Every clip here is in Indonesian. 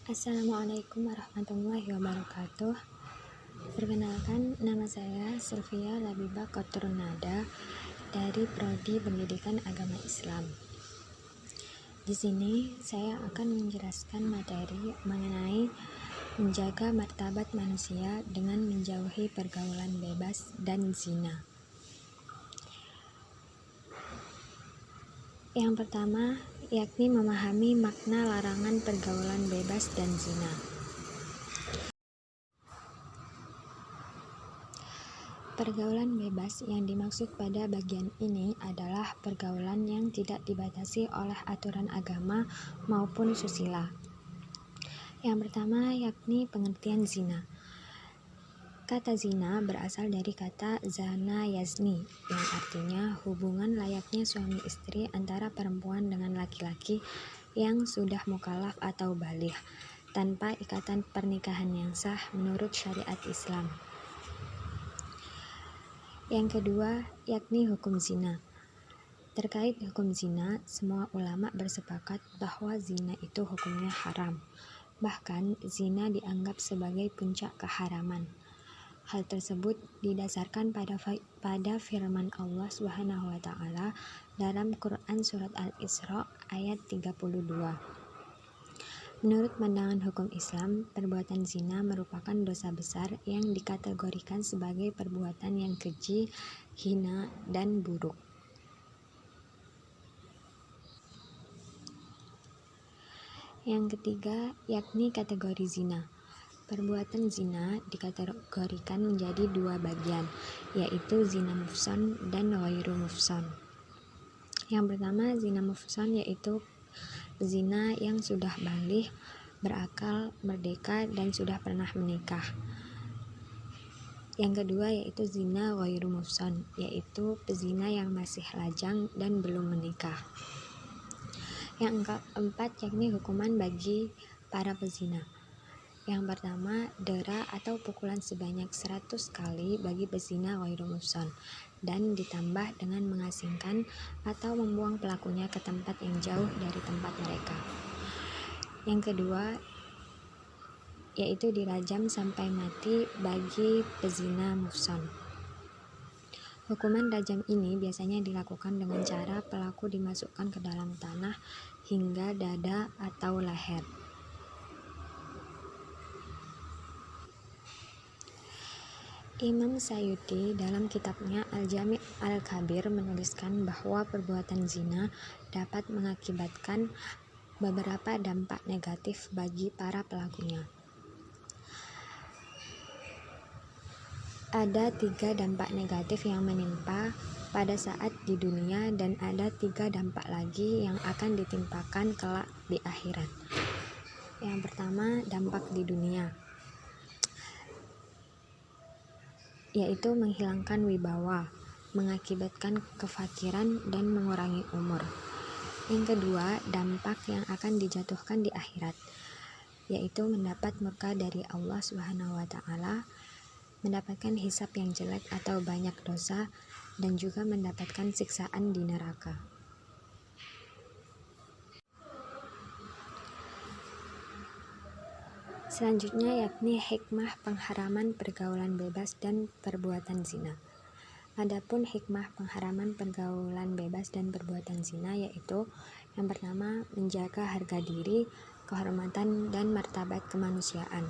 Assalamualaikum warahmatullahi wabarakatuh. Perkenalkan, nama saya Sylvia Labibah Kotrunada dari Prodi Pendidikan Agama Islam. Di sini saya akan menjelaskan materi mengenai menjaga martabat manusia dengan menjauhi pergaulan bebas dan zina. Yang pertama, yakni memahami makna larangan pergaulan bebas dan zina. Pergaulan bebas yang dimaksud pada bagian ini adalah pergaulan yang tidak dibatasi oleh aturan agama maupun susila. Yang pertama yakni pengertian zina. Kata zina berasal dari kata zana yazni, yang artinya hubungan layaknya suami istri antara perempuan dengan laki-laki yang sudah mukallaf atau baligh, tanpa ikatan pernikahan yang sah menurut syariat Islam. Yang kedua, yakni hukum zina. Terkait hukum zina, semua ulama bersepakat bahwa zina itu hukumnya haram. Bahkan, zina dianggap sebagai puncak keharaman. Hal tersebut didasarkan pada firman Allah Subhanahu wa taala dalam Quran surat Al-Isra ayat 32. Menurut pandangan hukum Islam, perbuatan zina merupakan dosa besar yang dikategorikan sebagai perbuatan yang keji, hina, dan buruk. Yang ketiga, yakni kategori zina. Perbuatan zina dikategorikan menjadi dua bagian, yaitu zina muhsan dan ghairu muhsan. Yang pertama, zina muhsan yaitu zina yang sudah baligh, berakal, merdeka, dan sudah pernah menikah. Yang kedua yaitu zina ghairu muhsan, yaitu pezina yang masih lajang dan belum menikah. Yang keempat yakni hukuman bagi para pezina. Yang pertama, dera atau pukulan sebanyak 100 kali bagi pezina ghairu muhsan, dan ditambah dengan mengasingkan atau membuang pelakunya ke tempat yang jauh dari tempat mereka. Yang kedua, yaitu dirajam sampai mati bagi pezina muhsan. Hukuman rajam ini biasanya dilakukan dengan cara pelaku dimasukkan ke dalam tanah hingga dada atau leher. Imam Sayyuti dalam kitabnya Al-Jami' Al-Kabir menuliskan bahwa perbuatan zina dapat mengakibatkan beberapa dampak negatif bagi para pelakunya. Ada 3 dampak negatif yang menimpa pada saat di dunia, dan ada 3 dampak lagi yang akan ditimpakan kelak di akhirat. Yang pertama, dampak di dunia, yaitu menghilangkan wibawa, mengakibatkan kefakiran, dan mengurangi umur. Yang kedua, dampak yang akan dijatuhkan di akhirat, yaitu mendapat murka dari Allah Subhanahu wa taala, mendapatkan hisab yang jelek atau banyak dosa, dan juga mendapatkan siksaan di neraka. Selanjutnya yakni hikmah pengharaman pergaulan bebas dan perbuatan zina. Adapun hikmah pengharaman pergaulan bebas dan perbuatan zina yaitu yang pertama, menjaga harga diri, kehormatan, dan martabat kemanusiaan.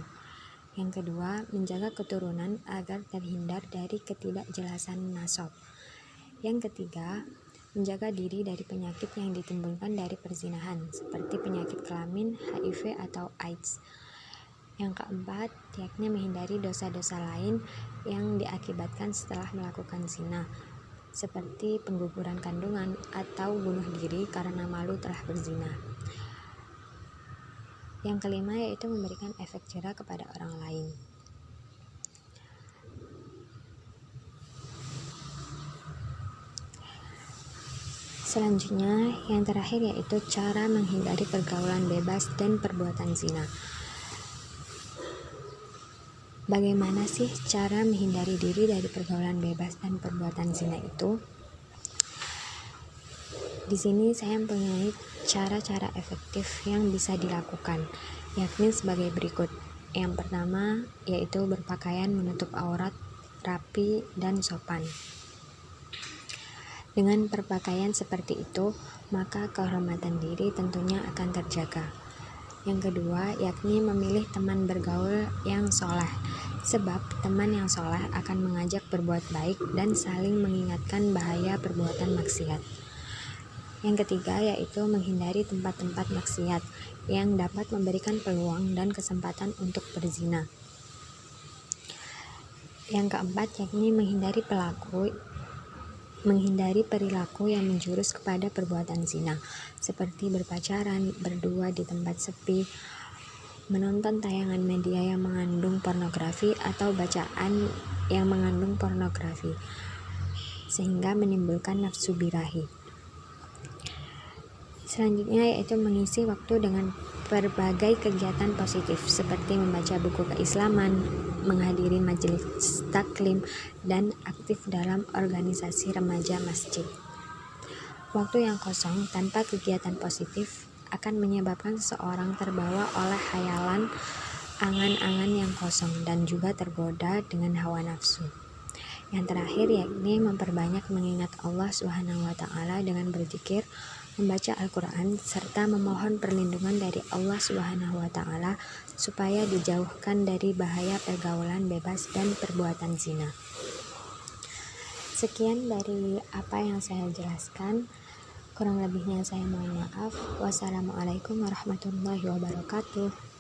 Yang kedua, menjaga keturunan agar terhindar dari ketidakjelasan nasab. Yang ketiga, menjaga diri dari penyakit yang ditimbulkan dari perzinahan seperti penyakit kelamin, HIV, atau AIDS. Yang keempat, yakni menghindari dosa-dosa lain yang diakibatkan setelah melakukan zina, seperti pengguguran kandungan atau bunuh diri karena malu telah berzina. Yang kelima yaitu memberikan efek jera kepada orang lain. Selanjutnya, yang terakhir yaitu cara menghindari pergaulan bebas dan perbuatan zina. Bagaimana sih cara menghindari diri dari pergaulan bebas dan perbuatan zina itu? Di sini saya mempunyai cara-cara efektif yang bisa dilakukan, yakni sebagai berikut. Yang pertama, yaitu berpakaian menutup aurat, rapi, dan sopan. Dengan berpakaian seperti itu, maka kehormatan diri tentunya akan terjaga. Yang kedua, yakni memilih teman bergaul yang soleh, sebab teman yang soleh akan mengajak berbuat baik dan saling mengingatkan bahaya perbuatan maksiat. Yang ketiga, yaitu menghindari tempat-tempat maksiat yang dapat memberikan peluang dan kesempatan untuk berzina. Yang keempat, yakni menghindari perilaku yang menjurus kepada perbuatan zina, seperti berpacaran, berdua di tempat sepi, menonton tayangan media yang mengandung pornografi atau bacaan yang mengandung pornografi, sehingga menimbulkan nafsu birahi. Selanjutnya yaitu mengisi waktu dengan berbagai kegiatan positif seperti membaca buku keislaman, menghadiri majelis taklim, dan aktif dalam organisasi remaja masjid. Waktu yang kosong tanpa kegiatan positif akan menyebabkan seseorang terbawa oleh khayalan, angan-angan yang kosong, dan juga tergoda dengan hawa nafsu. Yang terakhir yakni memperbanyak mengingat Allah SWT dengan berzikir, membaca Al-Quran, serta memohon perlindungan dari Allah SWT supaya dijauhkan dari bahaya pergaulan bebas dan perbuatan zina. Sekian dari apa yang saya jelaskan. Kurang lebihnya saya mohon maaf. Wassalamualaikum warahmatullahi wabarakatuh.